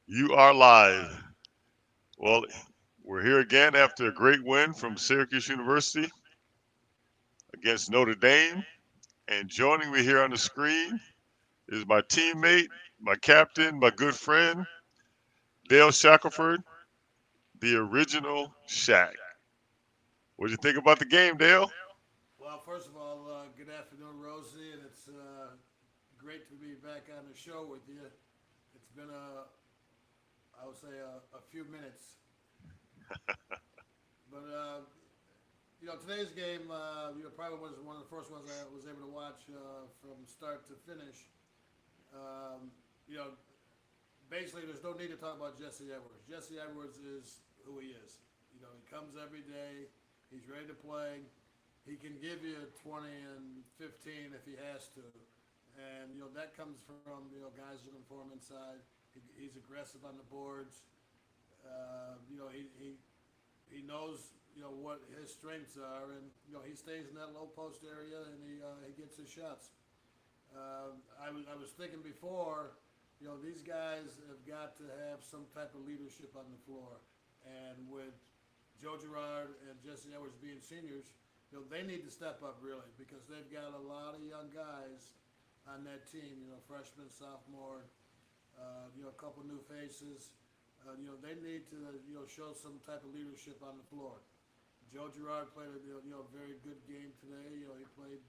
You are live. Well, we're here again after a great win from Syracuse University against Notre Dame. And joining me here on the screen is my teammate, my captain, my good friend, Dale Shackelford, the original Shaq. What do you think about the game, Dale? Well, first of all, good afternoon, Rosie, and it's great to be back on the show with you. It's been I would say, a few minutes, but today's game, probably was one of the first ones I was able to watch from start to finish. Um, you know, Basically, there's no need to talk about Jesse Edwards. Jesse Edwards is who he is. He comes every day. He's ready to play. He can give you 20 and 15 if he has to, and that comes from guys looking for him inside. He's aggressive on the boards. He knows what his strengths are, and he stays in that low post area and he gets his shots. I was thinking before, these guys have got to have some type of leadership on the floor, and with Joe Girard and Jesse Edwards being seniors, they need to step up really because they've got a lot of young guys on that team. Freshman, sophomore, a couple new faces. They need to show some type of leadership on the floor. Joe Girard played a very good game today. He played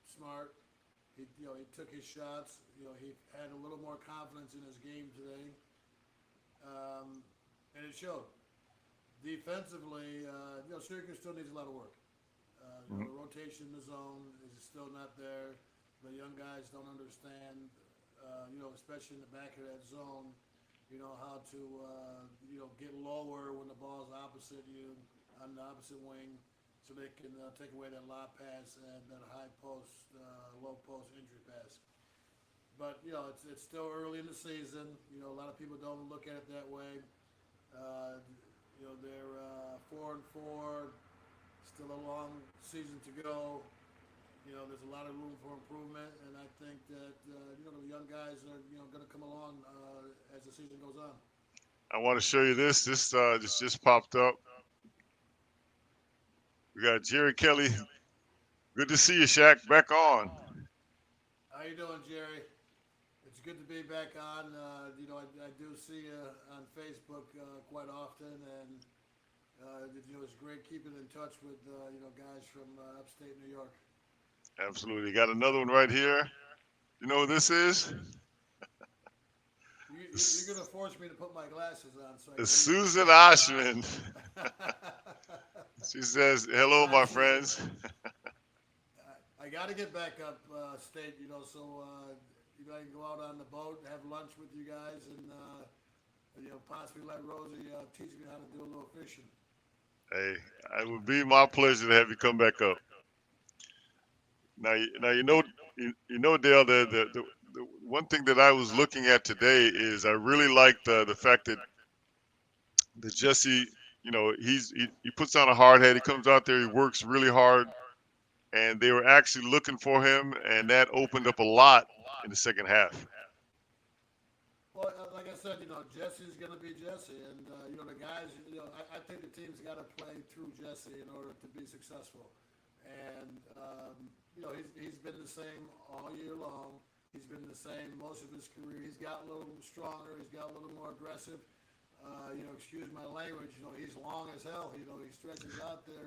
smart. He took his shots. He had a little more confidence in his game today, and it showed. Defensively, Syracuse still needs a lot of work. The rotation in the zone is still not there. The young guys don't understand, especially in the back of that zone, how to, get lower when the ball's opposite you on the opposite wing so they can take away that lob pass and that high post, low post entry pass. But, it's still early in the season. A lot of people don't look at it that way. They're 4-4, still a long season to go. There's a lot of room for improvement, and I think that the young guys are going to come along as the season goes on. I want to show you this. This just popped up. We got Jerry Kelly. Good to see you, Shaq. Back on. How you doing, Jerry? It's good to be back on. I do see you on Facebook quite often, and it's great keeping in touch with guys from upstate New York. Absolutely. Got another one right here. You know what this is? You're going to force me to put my glasses on so I It's can read Susan Oshman. this. She says, "Hello, Hi, my Susan. friends." I got to get back up state, so I can go out on the boat, have lunch with you guys, and possibly let Rosie teach me how to do a little fishing. Hey, it would be my pleasure to have you come back up. Now you know, Dale. The one thing that I was looking at today is I really like the fact that Jesse, he puts on a hard head. He comes out there. He works really hard, and they were actually looking for him, and that opened up a lot in the second half. Well, like I said, Jesse's going to be Jesse, and the guys. I think the team's got to play through Jesse in order to be successful. And he's been the same all year long. He's been the same most of his career. He's got a little stronger. He's got a little more aggressive. Excuse my language. He's long as hell. He stretches out there.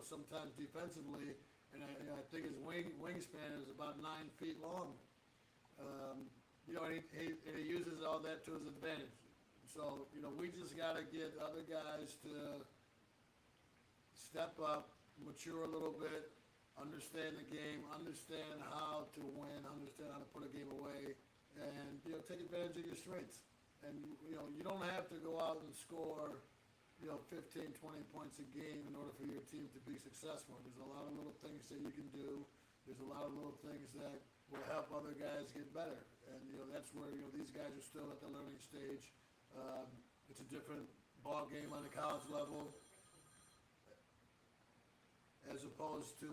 Sometimes defensively, and I think his wingspan is about 9 feet long. Um, and he uses all that to his advantage. So, we just got to get other guys to step up, mature a little bit, understand the game, understand how to win, understand how to put a game away, and, take advantage of your strengths. And, you don't have to go out and score, 15, 20 points a game in order for your team to be successful. There's a lot of little things that you can do. There's a lot of little things that will help other guys get better. And, that's where, these guys are still at the learning stage. It's a different ball game on the college level as opposed to,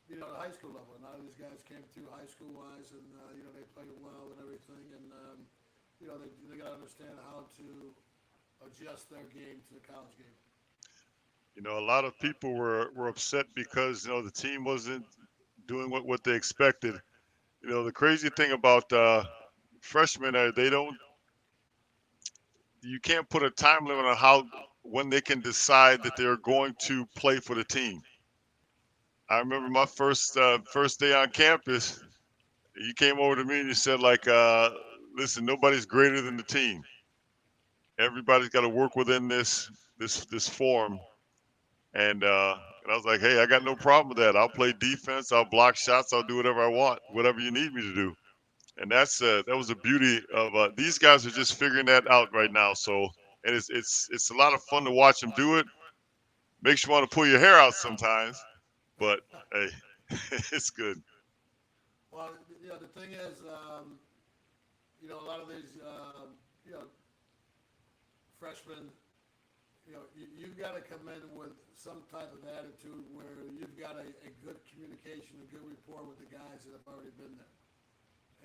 the high school level. A lot of these guys came through high school wise and, they played well and everything. And, they got to understand how to adjust their game to the college game. A lot of people were upset because the team wasn't doing what they expected. The crazy thing about freshmen are they don't you can't put a time limit on how when they can decide that they're going to play for the team. I remember my first day on campus. You came over to me and you said like, listen, nobody's greater than the team. Everybody's got to work within this form. And I was like, hey, I got no problem with that. I'll play defense. I'll block shots. I'll do whatever I want, whatever you need me to do. And that was the beauty of these guys are just figuring that out right now. So and it's a lot of fun to watch them do it. Makes you want to pull your hair out sometimes, but hey, it's good. Well, the thing is, a lot of these, freshmen, you've got to come in with some type of attitude where you've got a good communication, a good rapport with the guys that have already been there.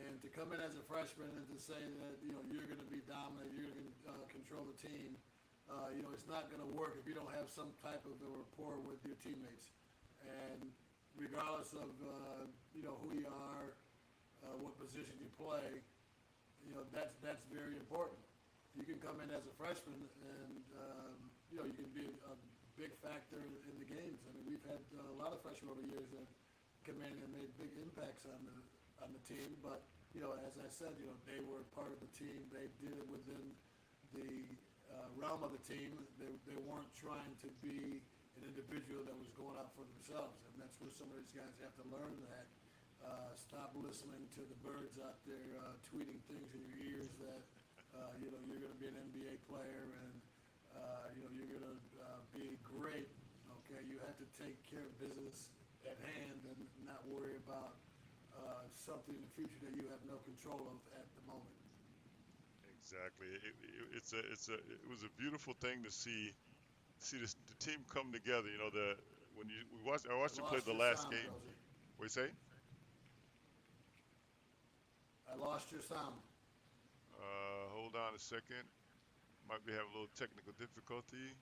And to come in as a freshman and to say that you're going to be dominant, you're going to control the team, it's not going to work if you don't have some type of a rapport with your teammates. And regardless of who you are, what position you play, that's very important. You can come in as a freshman and you can be a big factor in the games. I mean, we've had a lot of freshmen over the years that come in and made big impacts on the team. But as I said, they were part of the team. They did it within the realm of the team. They weren't trying to be an individual that was going out for themselves, and that's where some of these guys have to learn that. Stop listening to the birds out there tweeting things in your ears that you're going to be an NBA player and you're going to be great. Okay, you have to take care of business at hand and not worry about something in the future that you have no control of at the moment. Exactly. It was a beautiful thing to see the team come together. The when you we watched I I watched you play lost the your last sound, game. Cozy. What do you say? I lost your sound. Hold on a second. Might be having a little technical difficulty.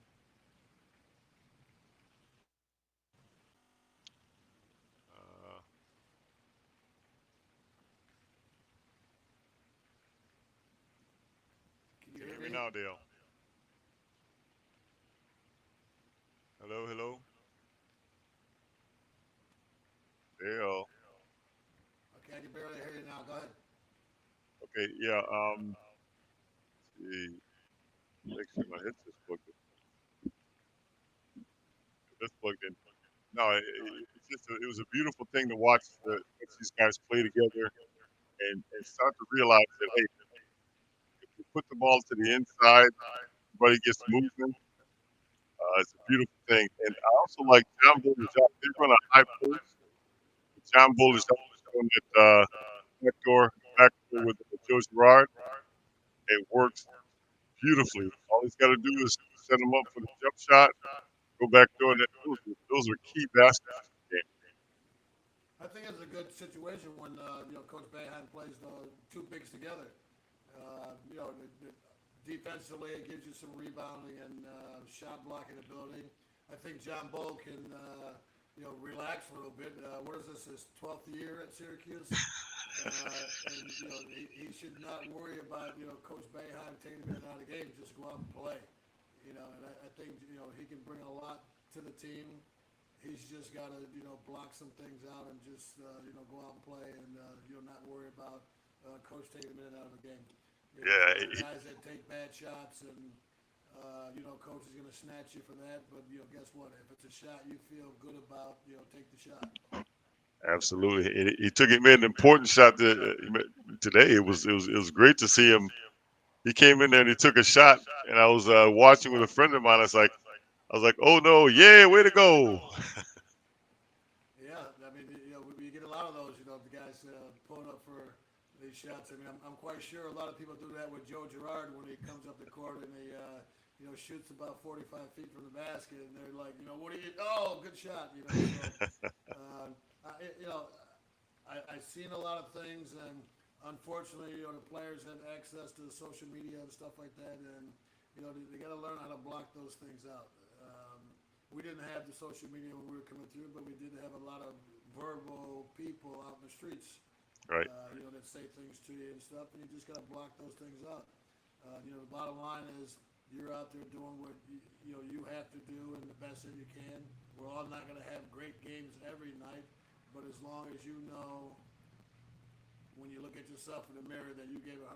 Uh, Can you can you hear hear me me? now, Dale? Hello, hello, Dale. Okay, I can barely hear you now. Go ahead. Okay, yeah. See, make sure my headset's plugged in. That's plugged in. No, it was a beautiful thing to watch these guys play together and start to realize that hey, if we put the ball to the inside, everybody gets moving. It's a beautiful thing. And I also like John Bull. They run a high post. John Bull is doing that backdoor with Joe Girard. It works beautifully. All he's got to do is set him up for the jump shot, go back door, and those are key baskets for the game. I think it's a good situation when Coach Boeheim plays the two bigs together. Defensively, it gives you some rebounding and shot blocking ability. I think John Bull can relax a little bit. What is this? His 12th year at Syracuse, and he should not worry about Coach Boeheim taking him in and out of the game. Just go out and play. And I think he can bring a lot to the team. He's just got to block some things out and just go out and play and not worry about coach taking him in and out of the game. There's a Yeah, lot of guys that take bad shots and coach is going to snatch you for that. But guess what? If it's a shot you feel good about, take the shot. absolutely. He took it made an important shot today. It was great to see him. He came in there and he took a shot, and I was watching with a friend of mine. I was like, oh no, yeah, way to go. Yeah, I mean, we get a lot of those, the guys pulling up for these shots. I mean, I'm quite sure a lot of people do that with Joe Girard when he comes up the court and he, shoots about 45 feet from the basket, and they're like, what do you? Oh, good shot, So, I, I've seen a lot of things, and unfortunately, the players have access to social media and stuff like that, and they got to learn how to block those things out. We didn't have the social media when we were coming through, but we did have a lot of verbal people out in the streets, Right. that say things to you and stuff, and you just got to block those things out. The bottom line is you're out there doing what you have to do and the best that you can. We're all not going to have great games every night, but as long as you know when you look at yourself in the mirror that you gave 100%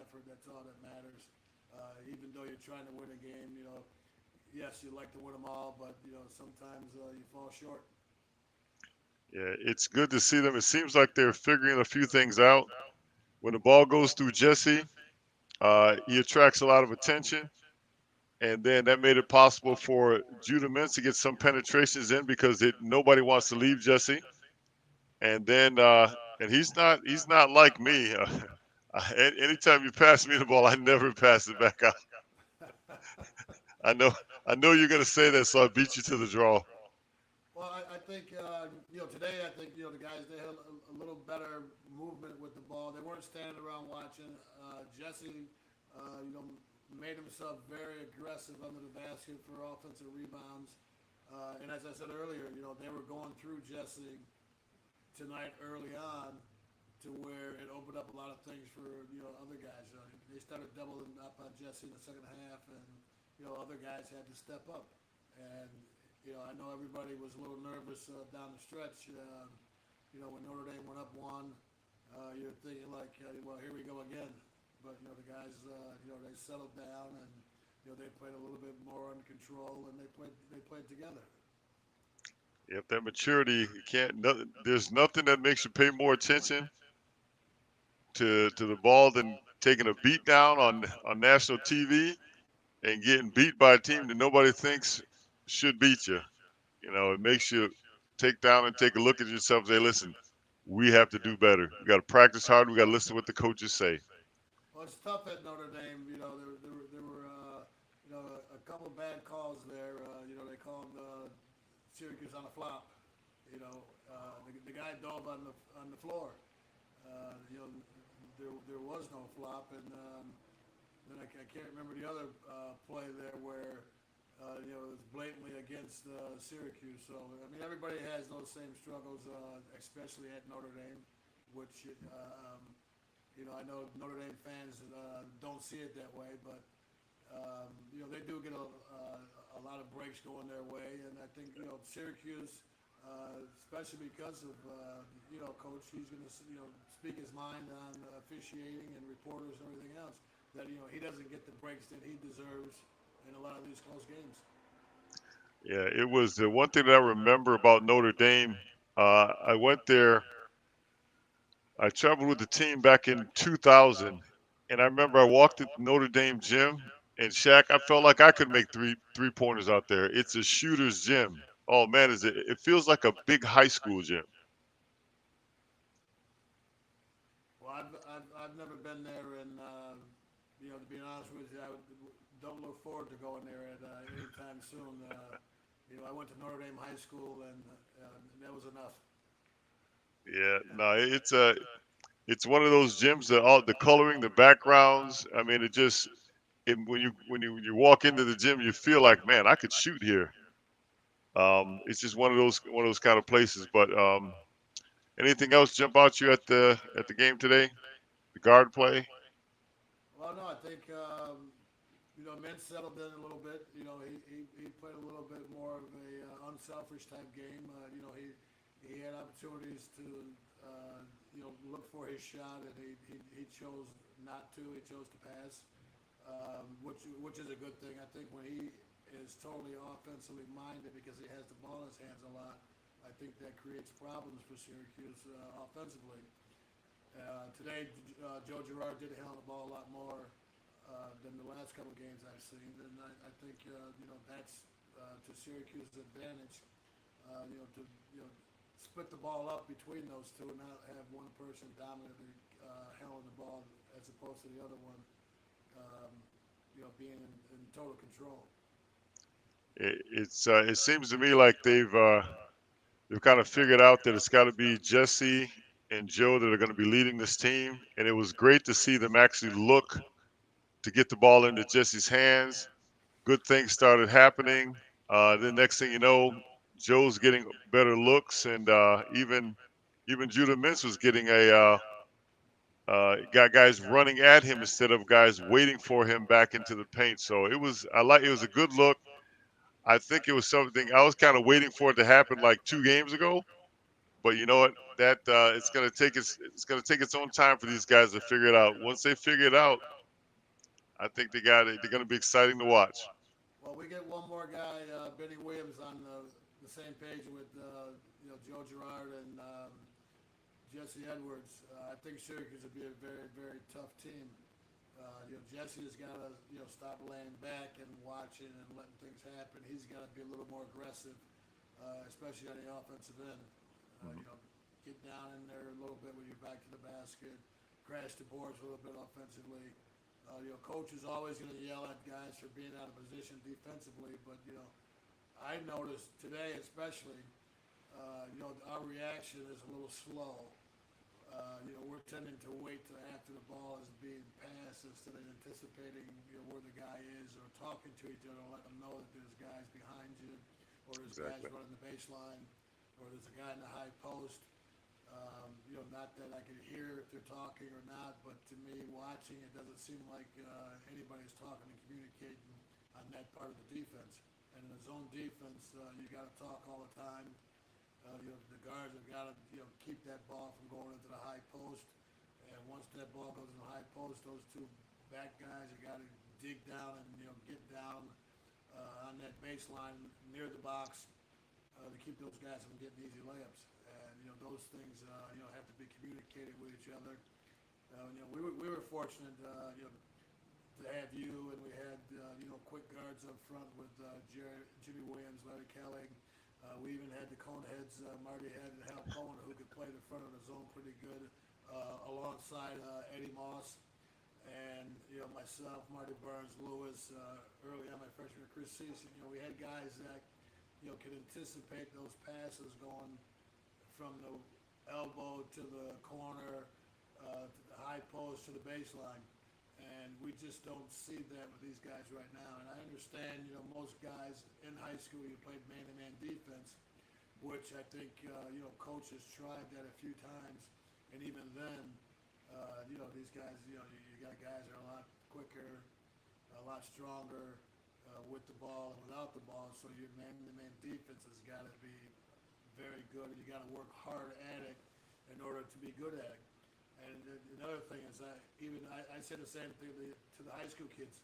effort, that's all that matters. Even though you're trying to win a game, yes, you like to win them all, but sometimes you fall short. Yeah, it's good to see them. It seems like they're figuring a few things out. When the ball goes through Jesse, he attracts a lot of attention, and then that made it possible for Judah Mintz to get some penetrations in because nobody wants to leave Jesse. And then and he's not like me. Anytime you pass me the ball, I never pass it back out. I know I know you're gonna say that, so I beat you to the draw. Well, I think today I think the guys they had a little better movement with the ball. They weren't standing around watching. Jesse, made himself very aggressive under the basket for offensive rebounds. And as I said earlier, they were going through Jesse tonight early on to where it opened up a lot of things for other guys. They started doubling up on Jesse in the second half, and other guys had to step up. And I know everybody was a little nervous down the stretch. When Notre Dame went up one, you're thinking like, well, here we go again. But the guys, they settled down and they played a little bit more under control and they played together. If that maturity, you can't. No, there's nothing that makes you pay more attention to the ball than taking a beat down on national TV and getting beat by a team that nobody thinks should beat you. It makes you take down and take a look at yourself and say, listen, we have to do better. We got to practice hard. We got to listen to what the coaches say. Well, it's tough at Notre Dame. There were a couple bad calls there. They called Syracuse on a flop. The guy dove on the floor. There was no flop, and then I can't remember the other play there where it was blatantly against Syracuse. So I mean, everybody has those same struggles, especially at Notre Dame, which I know Notre Dame fans don't see it that way, but they do get a lot of breaks going their way, and I think Syracuse, especially because of coach, he's going to speak his mind on officiating and reporters and everything else. That he doesn't get the breaks that he deserves in a lot of these close games. Yeah, it was the one thing that I remember about Notre Dame. I went there. I traveled with the team back in 2000, and I remember I walked at Notre Dame gym, and Shaq, I felt like I could make three pointers out there. It's a shooter's gym. Oh man, is it? It feels like a big high school gym. Well, I've never been there, and to be honest with you, don't look forward to going there at anytime soon. I went to Notre Dame High School, and that was enough. Yeah, no, it's one of those gyms that all the coloring, the backgrounds. I mean, when you walk into the gym, you feel like, man, I could shoot here. It's just one of those kind of places. But anything else jump out you at the game today? The guard play. Well, no, I think Mintz settled in a little bit. He played a little bit more of a unselfish type game. He had opportunities to look for his shot, and he chose not to. He chose to pass, which is a good thing. I think when he is totally offensively minded because he has the ball in his hands a lot, I think that creates problems for Syracuse offensively. Today, Joe Girard did handle the ball a lot more than the last couple of games I've seen, and I think that's to Syracuse's advantage. To split the ball up between those two and not have one person dominantly handling the ball as opposed to the other one, um, being in total control. It seems to me like they've kind of figured out that it's got to be Jesse. and Joe that are going to be leading this team. And it was great to see them actually look to get the ball into Jesse's hands. Good things started happening. Then next thing you know, Joe's getting better looks, and even Judah Mintz was getting got guys running at him instead of guys waiting for him back into the paint. So it was a good look. I think it was something I was kind of waiting for it to happen like 2 games ago. But you know what? That it's gonna take its own time for these guys to figure it out. Once they figure it out, I think they got it. They're gonna be exciting to watch. Well, we get one more guy, Benny Williams, on the same page with Joe Girard and Jesse Edwards. I think Syracuse would be a very, very tough team. Jesse has got to stop laying back and watching and letting things happen. He's got to be a little more aggressive, especially on the offensive end. Get down in there a little bit when you're back to the basket, crash the boards a little bit offensively. Coach is always going to yell at guys for being out of position defensively, but I noticed today especially, our reaction is a little slow. We're tending to wait till after the ball is being passed instead of anticipating where the guy is or talking to each other, let them know that there's guys behind you, or there's guys Exactly. running the baseline, or there's a guy in the high post. Not that I can hear if they're talking or not, but to me, watching, it doesn't seem like anybody's talking and communicating on that part of the defense. And in the zone defense, you got to talk all the time. The guards have got to keep that ball from going into the high post. And once that ball goes in the high post, those two back guys, you got to dig down and get down on that baseline near the box to keep those guys from getting easy layups. And those things have to be communicated with each other. We were fortunate to have you, and we had quick guards up front with Jimmy Williams, Larry Kelly. We even had the Coneheads, Marty Head and Hal Cohen, who could play the front of the zone pretty good, alongside Eddie Moss and myself, Marty Burns, Lewis. Early on my freshman year, Chris Season. We had guys that could anticipate those passes going from the elbow to the corner, to the high post to the baseline. And we just don't see that with these guys right now. And I understand, most guys in high school, you played man-to-man defense, which I think, coaches tried that a few times. And even then, these guys, you got guys that are a lot quicker, a lot stronger with the ball and without the ball. So your man-to-man defense has got to be very good, and you got to work hard at it in order to be good at it. And another thing is that I say the same thing to the high school kids.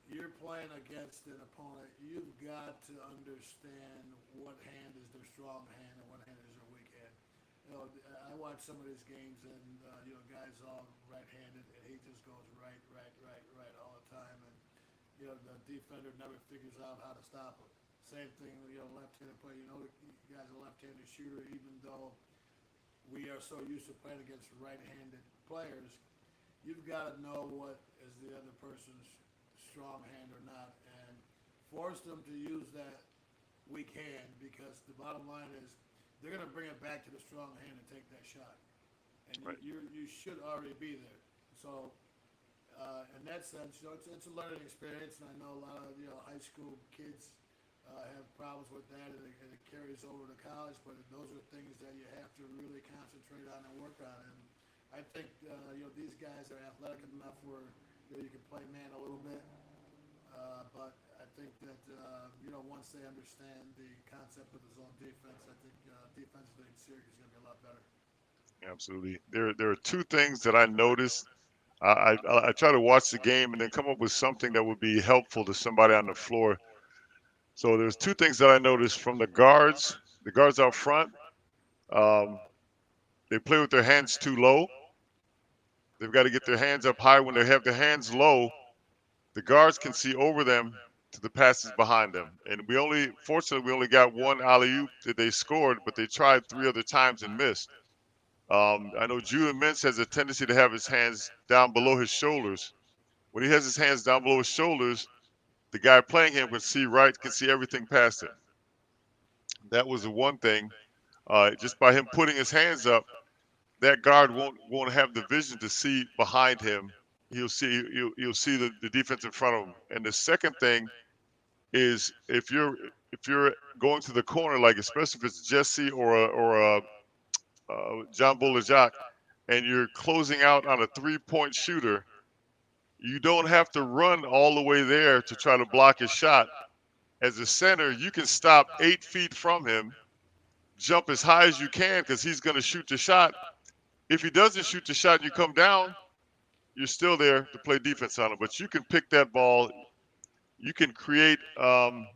You're playing against an opponent. You've got to understand what hand is their strong hand and what hand is their weak hand. I watch some of these games, and guys all right-handed, and he just goes right all the time, and the defender never figures out how to stop him. Same thing, left-handed player. The guy's a left-handed shooter, even though we are so used to playing against right-handed players. You've got to know what is the other person's strong hand or not, and force them to use that weak hand, because the bottom line is they're going to bring it back to the strong hand and take that shot. And Right. you should already be there. So in that sense, it's a learning experience, and I know a lot of high school kids have problems with that, and it carries over to college. But those are things that you have to really concentrate on and work on. And I think these guys are athletic enough where you can play man a little bit, but I think that once they understand the concept of the zone defense, I think defensively Syracuse is going to be a lot better. Absolutely. There are two things that I noticed. I try to watch the game and then come up with something that would be helpful to somebody on the floor. So there's two things that I noticed from the guards out front. Um, they play with their hands too low. They've got to get their hands up high. When they have their hands low, the guards can see over them to the passes behind them. And fortunately, we only got one alley oop that they scored, but they tried three other times and missed. I know Julian Mintz has a tendency to have his hands down below his shoulders. When he has his hands down below his shoulders, the guy playing him can see everything past him. That was the one thing. Just by him putting his hands up, that guard won't have the vision to see behind him. He'll see the defense in front of him. And the second thing is if you're going to the corner, like especially if it's Jesse or John Bulajak, and you're closing out on a 3-point shooter, you don't have to run all the way there to try to block his shot. As a center, you can stop 8 feet from him, jump as high as you can because he's going to shoot the shot. If he doesn't shoot the shot and you come down, you're still there to play defense on him. But you can pick that ball. You can create the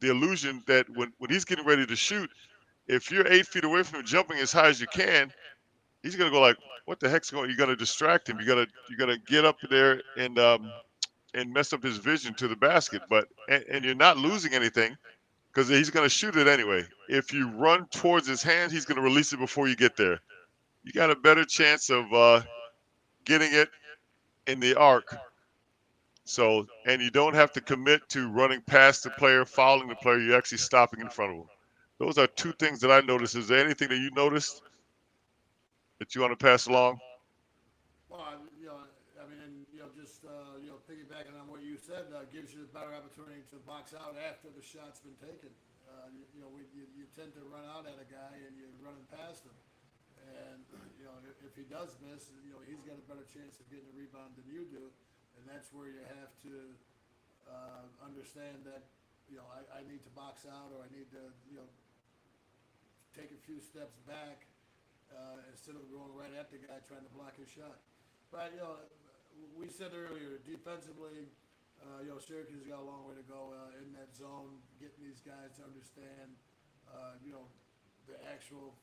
illusion that when he's getting ready to shoot, if you're 8 feet away from him, jumping as high as you can, he's gonna go like, "What the heck's going?" You got to distract him. You got to get up there and mess up his vision to the basket. And you're not losing anything because he's gonna shoot it anyway. If you run towards his hand, he's gonna release it before you get there. You got a better chance of getting it in the arc. So, and you don't have to commit to running past the player, fouling the player. You're actually stopping in front of him. Those are two things that I noticed. Is there anything that you noticed that you want to pass along? Well, I mean, just piggybacking on what you said, gives you a better opportunity to box out after the shot's been taken. You tend to run out at a guy and you're running past him, and if he does miss, he's got a better chance of getting a rebound than you do, and that's where you have to understand that I need to box out, or I need to take a few steps back instead of going right at the guy trying to block his shot. But we said earlier, defensively, Syracuse got a long way to go in that zone, getting these guys to understand, the actual,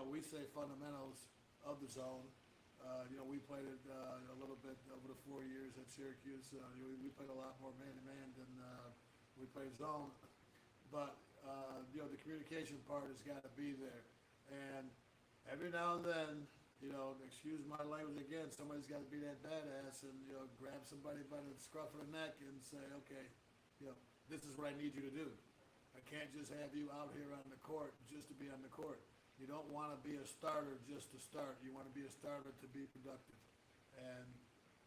we say fundamentals of the zone. We played it a little bit over the 4 years at Syracuse. We played a lot more man-to-man than we played zone. But, the communication part has got to be there. And every now and then, excuse my language again, somebody's got to be that badass and, grab somebody by the scruff of the neck and say, okay, this is what I need you to do. I can't just have you out here on the court just to be on the court. You don't want to be a starter just to start. You want to be a starter to be productive. And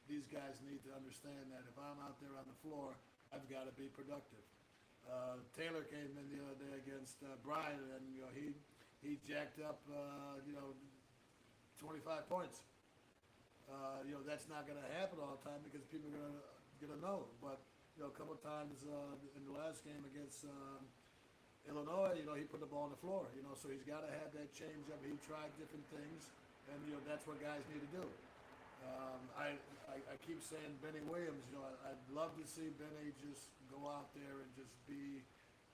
these guys need to understand that if I'm out there on the floor, I've got to be productive. Taylor came in the other day against Brian, and he jacked up 25 points. That's not going to happen all the time because people are going to know. But a couple of times in the last game against Illinois, he put the ball on the floor. So he's got to have that change up. He tried different things, and that's what guys need to do. I keep saying Benny Williams. I'd love to see Benny just go out there and just be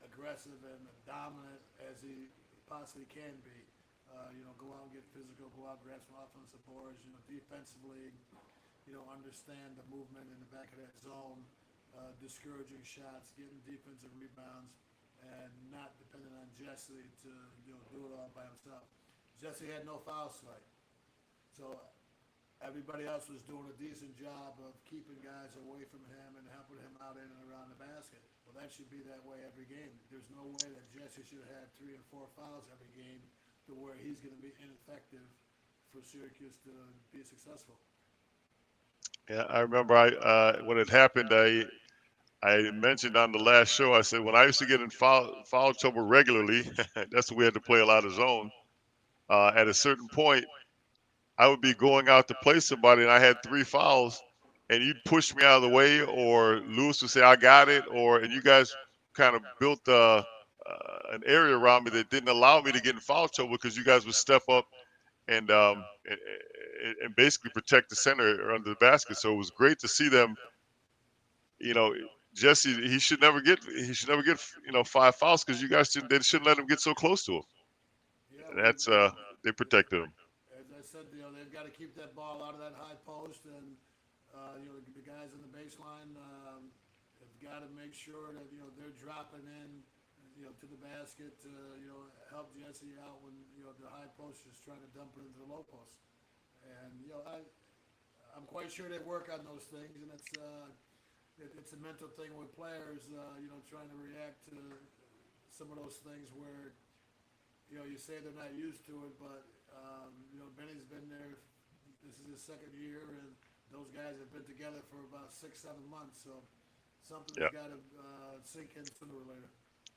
aggressive and dominant as he possibly can be. Go out and get physical, go out and grab some offensive boards. Defensively, understand the movement in the back of that zone, discouraging shots, getting defensive rebounds, and not depending on Jesse to do it all by himself. Jesse had no fouls tonight, so everybody else was doing a decent job of keeping guys away from him and helping him out in and around the basket. Well, that should be that way every game. There's no way that Jesse should have 3 or 4 fouls every game to where he's going to be ineffective for Syracuse to be successful. Yeah, I remember when it happened, I mentioned on the last show, I said when I used to get in foul trouble regularly, that's when we had to play a lot of zone. At a certain point, I would be going out to play somebody, and I had 3 fouls, and you'd push me out of the way, or Lewis would say, "I got it," and you guys kind of built an area around me that didn't allow me to get in foul trouble because you guys would step up and basically protect the center under the basket. So it was great to see them. You know, Jesse, he should never get 5 fouls because you guys shouldn't let him get so close to him. Yeah, And that's they protected him. as I said, they've got to keep that ball out of that high post, and the guys in the baseline have got to make sure that they're dropping in, to the basket to help Jesse out when the high post is trying to dump it into the low post. And I'm quite sure they work on those things, and it's a mental thing with players, trying to react to some of those things where you say they're not used to it, but Benny's been there. This is his second year, and those guys have been together for about 6, 7 months. So something's Yeah, got to sink in sooner or later.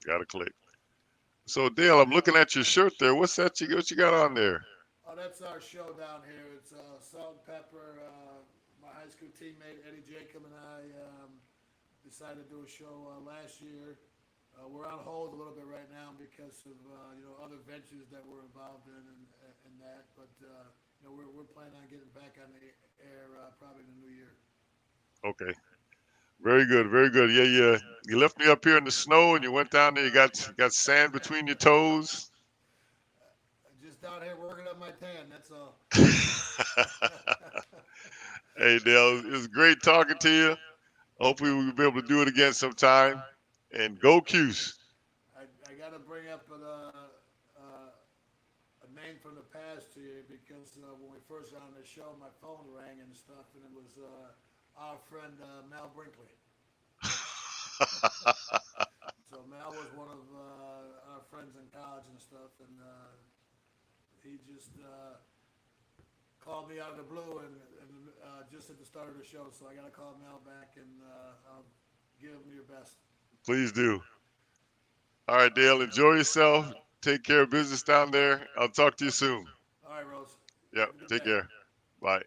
got to click. So Dale, I'm looking at your shirt there. What's that? What you got on there? Oh, that's our show down here. It's Salt and Pepper. My high school teammate Eddie Jacob and I decided to do a show last year. We're on hold a little bit right now because of other ventures that we're involved in and that. But we're planning on getting back on the air probably in the new year. Okay, very good, very good. Yeah, yeah. You left me up here in the snow, and you went down there. You got sand between your toes. Just down here working on my tan. That's all. Hey Dale, it was great talking to you. Hopefully we'll be able to do it again sometime. And go Cuse. I got to bring up a name from the past here because when we first got on the show, my phone rang and stuff, and it was our friend Mal Brinkley. So Mal was one of our friends in college and stuff, and he just called me out of the blue and just at the start of the show. So I got to call Mal back and I'll give him your best. Please do. All right, Dale, enjoy yourself. Take care of business down there. I'll talk to you soon. All right, Rose. Yep, Have a good take day. care. Bye.